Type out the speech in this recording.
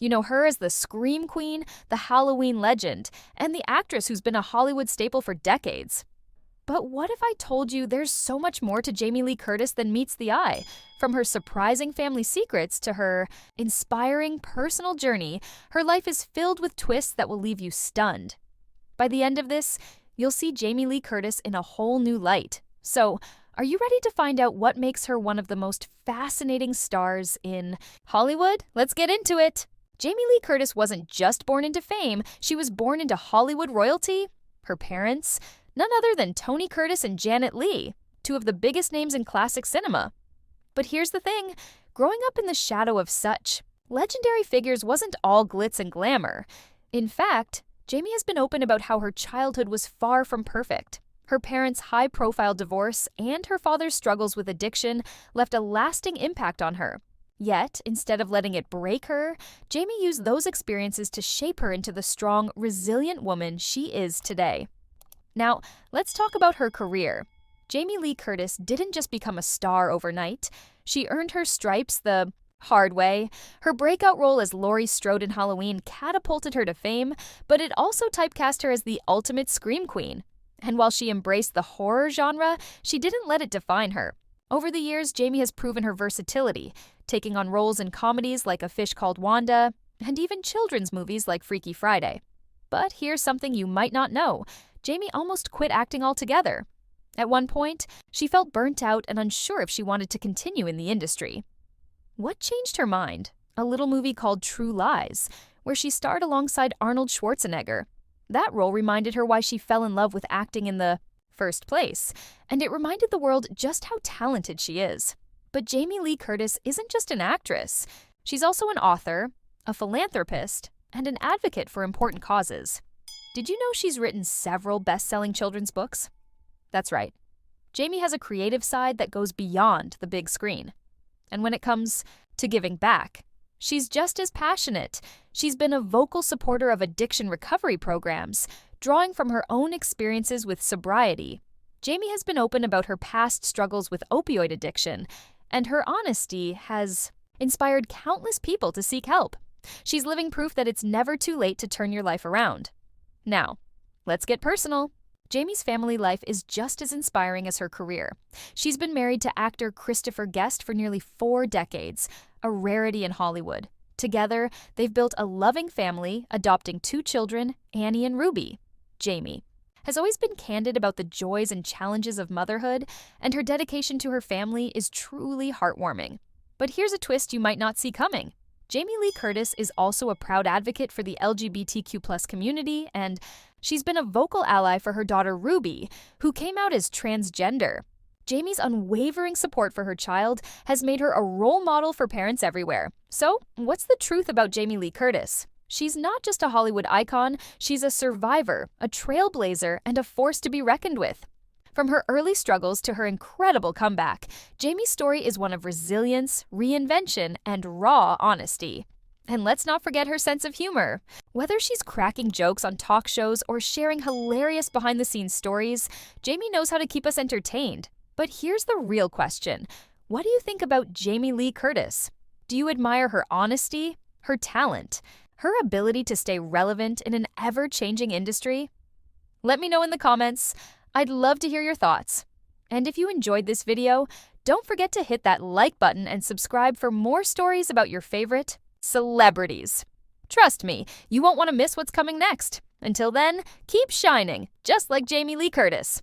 You know her as the Scream Queen, the Halloween legend, and the actress who's been a Hollywood staple for decades. But what if I told you there's so much more to Jamie Lee Curtis than meets the eye? From her surprising family secrets to her inspiring personal journey, her life is filled with twists that will leave you stunned. By the end of this, you'll see Jamie Lee Curtis in a whole new light. So, are you ready to find out what makes her one of the most fascinating stars in Hollywood? Let's get into it! Jamie Lee Curtis wasn't just born into fame, she was born into Hollywood royalty. Her parents? None other than Tony Curtis and Janet Leigh, two of the biggest names in classic cinema. But here's the thing, growing up in the shadow of such legendary figures wasn't all glitz and glamour. In fact, Jamie has been open about how her childhood was far from perfect. Her parents' high-profile divorce and her father's struggles with addiction left a lasting impact on her. Yet, instead of letting it break her, Jamie used those experiences to shape her into the strong, resilient woman she is today. Now, let's talk about her career. Jamie Lee Curtis didn't just become a star overnight. She earned her stripes the hard way. Her breakout role as Laurie Strode in Halloween catapulted her to fame, but it also typecast her as the ultimate scream queen. And while she embraced the horror genre, she didn't let it define her. Over the years, Jamie has proven her versatility, taking on roles in comedies like A Fish Called Wanda, and even children's movies like Freaky Friday. But here's something you might not know. Jamie almost quit acting altogether. At one point, she felt burnt out and unsure if she wanted to continue in the industry. What changed her mind? A little movie called True Lies, where she starred alongside Arnold Schwarzenegger. That role reminded her why she fell in love with acting in the first place, and it reminded the world just how talented she is. But Jamie Lee Curtis isn't just an actress. She's also an author, a philanthropist, and an advocate for important causes. Did you know she's written several best-selling children's books? That's right. Jamie has a creative side that goes beyond the big screen. And when it comes to giving back, she's just as passionate. She's been a vocal supporter of addiction recovery programs, drawing from her own experiences with sobriety. Jamie has been open about her past struggles with opioid addiction, and her honesty has inspired countless people to seek help. She's living proof that it's never too late to turn your life around. Now, let's get personal. Jamie's family life is just as inspiring as her career. She's been married to actor Christopher Guest for nearly 4 decades, a rarity in Hollywood. Together, they've built a loving family, adopting 2 children, Annie and Ruby. Jamie has always been candid about the joys and challenges of motherhood, and her dedication to her family is truly heartwarming. But here's a twist you might not see coming. Jamie Lee Curtis is also a proud advocate for the LGBTQ+ community, and she's been a vocal ally for her daughter Ruby, who came out as transgender. Jamie's unwavering support for her child has made her a role model for parents everywhere. So, what's the truth about Jamie Lee Curtis? She's not just a Hollywood icon, she's a survivor, a trailblazer, and a force to be reckoned with. From her early struggles to her incredible comeback, Jamie's story is one of resilience, reinvention, and raw honesty. And let's not forget her sense of humor. Whether she's cracking jokes on talk shows or sharing hilarious behind-the-scenes stories, Jamie knows how to keep us entertained. But here's the real question. What do you think about Jamie Lee Curtis? Do you admire her honesty, her talent, her ability to stay relevant in an ever-changing industry? Let me know in the comments. I'd love to hear your thoughts. And if you enjoyed this video, don't forget to hit that like button and subscribe for more stories about your favorite celebrities. Trust me, you won't want to miss what's coming next. Until then, keep shining, just like Jamie Lee Curtis.